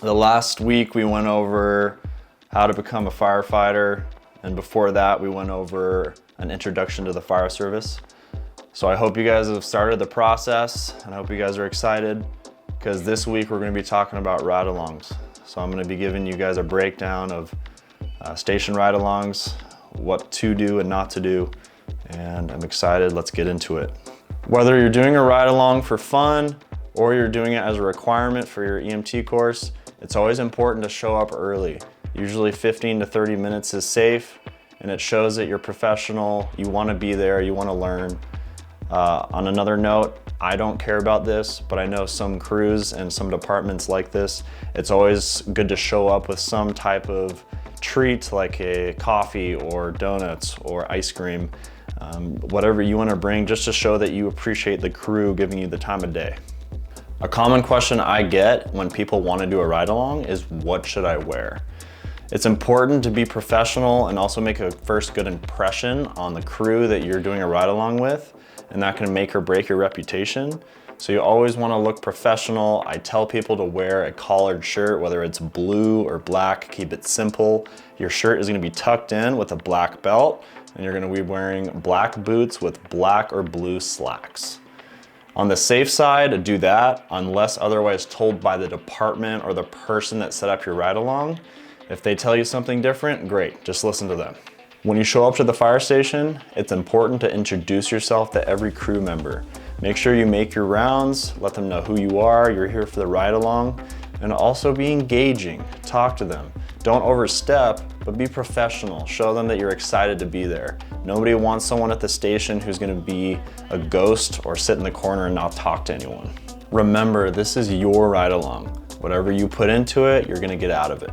The last week we went over how to become a firefighter, and before that we went over an introduction to the fire service. So I hope you guys have started the process, and I hope you guys are excited, because this week we're going to be talking about ride-alongs. So I'm going to be giving you guys a breakdown of station ride-alongs, what to do and not to do, and I'm excited. Let's get into it. Whether you're doing a ride-along for fun or you're doing it as a requirement for your EMT course, it's always important to show up early. Usually 15 to 30 minutes is safe, and it shows that you're professional, you want to be there, you want to learn. On another note, I don't care about this, but I know some crews and some departments like this. It's always good to show up with some type of treat, like a coffee or donuts or ice cream, whatever you want to bring, just to show that you appreciate the crew giving you the time of day. A common question I get when people want to do a ride-along is, what should I wear? It's important to be professional and also make a first good impression on the crew that you're doing a ride-along with, and that can make or break your reputation. So you always want to look professional. I tell people to wear a collared shirt, whether it's blue or black, keep it simple. Your shirt is going to be tucked in with a black belt, and you're going to be wearing black boots with black or blue slacks. On the safe side, do that unless otherwise told by the department or the person that set up your ride-along. If they tell you something different, great, just listen to them. When you show up to the fire station, it's important to introduce yourself to every crew member. Make sure you make your rounds, let them know who you are, you're here for the ride-along, and also be engaging. Talk to them. Don't overstep, but be professional. Show them that you're excited to be there. Nobody wants someone at the station who's gonna be a ghost or sit in the corner and not talk to anyone. Remember, this is your ride-along. Whatever you put into it, you're gonna get out of it.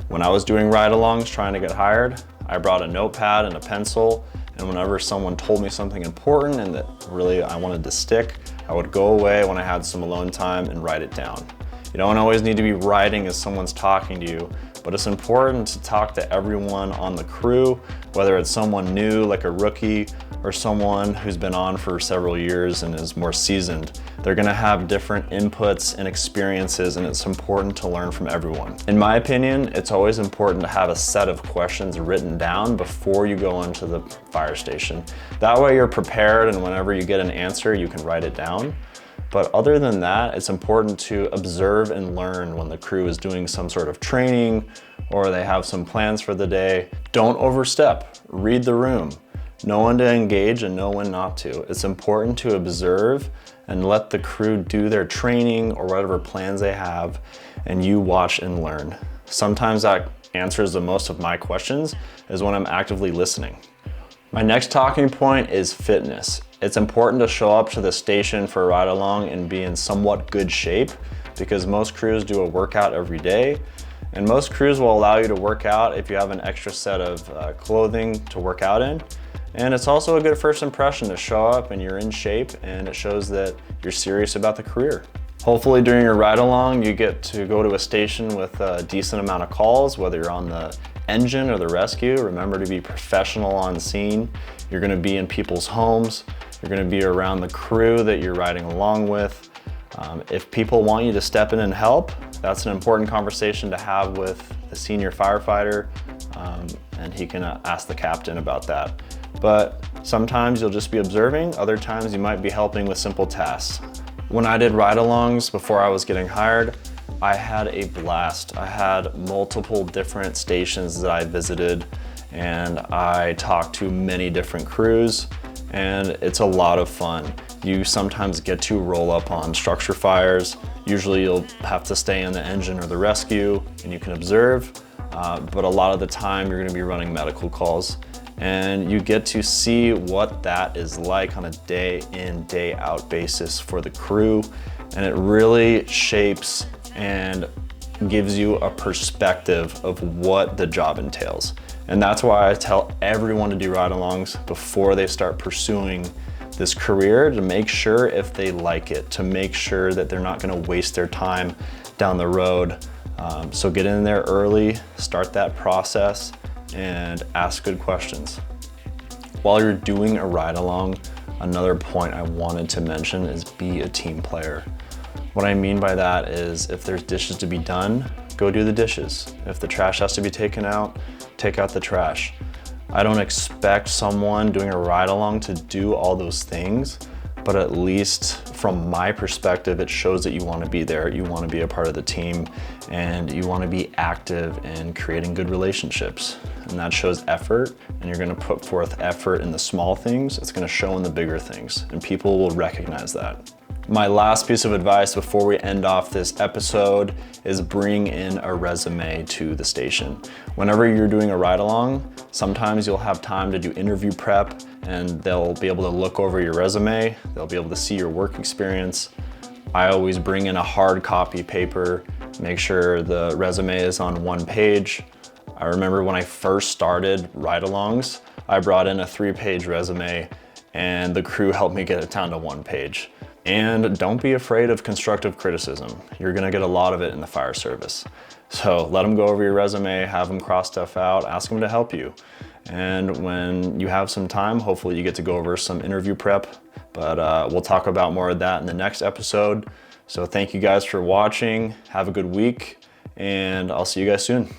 When I was doing ride-alongs trying to get hired, I brought a notepad and a pencil, and whenever someone told me something important and that really I wanted to stick, I would go away when I had some alone time and write it down. You don't always need to be writing as someone's talking to you, but it's important to talk to everyone on the crew, whether it's someone new like a rookie or someone who's been on for several years and is more seasoned. They're gonna have different inputs and experiences, and it's important to learn from everyone. In my opinion, it's always important to have a set of questions written down before you go into the fire station. That way you're prepared, and whenever you get an answer, you can write it down. But other than that, it's important to observe and learn when the crew is doing some sort of training or they have some plans for the day. Don't overstep, read the room. Know when to engage and know when not to. It's important to observe and let the crew do their training or whatever plans they have, and you watch and learn. Sometimes that answers the most of my questions is when I'm actively listening. My next talking point is fitness. It's important to show up to the station for a ride-along and be in somewhat good shape, because most crews do a workout every day, and most crews will allow you to work out if you have an extra set of clothing to work out in. And it's also a good first impression to show up and you're in shape, and it shows that you're serious about the career. Hopefully during your ride-along, you get to go to a station with a decent amount of calls, whether you're on the engine or the rescue. Remember to be professional on scene. You're gonna be in people's homes. You're gonna be around the crew that you're riding along with. If people want you to step in and help, that's an important conversation to have with the senior firefighter, and he can ask the captain about that. But sometimes you'll just be observing, other times you might be helping with simple tasks. When I did ride-alongs before I was getting hired, I had a blast. I had multiple different stations that I visited, and I talked to many different crews, and it's a lot of fun. You sometimes get to roll up on structure fires. Usually you'll have to stay in the engine or the rescue, and you can observe, but a lot of the time you're gonna be running medical calls. And you get to see what that is like on a day in, day out basis for the crew. And it really shapes and gives you a perspective of what the job entails. And that's why I tell everyone to do ride-alongs before they start pursuing this career, to make sure if they like it, to make sure that they're not gonna waste their time down the road. So get in there early, start that process, and ask good questions. While you're doing a ride-along, another point I wanted to mention is be a team player. What I mean by that is if there's dishes to be done, go do the dishes. If the trash has to be taken out, take out the trash. I don't expect someone doing a ride along to do all those things, but at least from my perspective, it shows that you want to be there, you want to be a part of the team, and you want to be active in creating good relationships. And that shows effort, and you're going to put forth effort in the small things. It's going to show in the bigger things, and people will recognize that. My last piece of advice before we end off this episode is bring in a resume to the station. Whenever you're doing a ride along, sometimes you'll have time to do interview prep, and they'll be able to look over your resume. They'll be able to see your work experience. I always bring in a hard copy paper, make sure the resume is on one page. I remember when I first started ride-alongs, I brought in a 3-page resume and the crew helped me get it down to 1 page. And don't be afraid of constructive criticism. You're gonna get a lot of it in the fire service. So let them go over your resume, have them cross stuff out, ask them to help you. And when you have some time, hopefully you get to go over some interview prep, but we'll talk about more of that in the next episode. So thank you guys for watching. Have a good week, and I'll see you guys soon.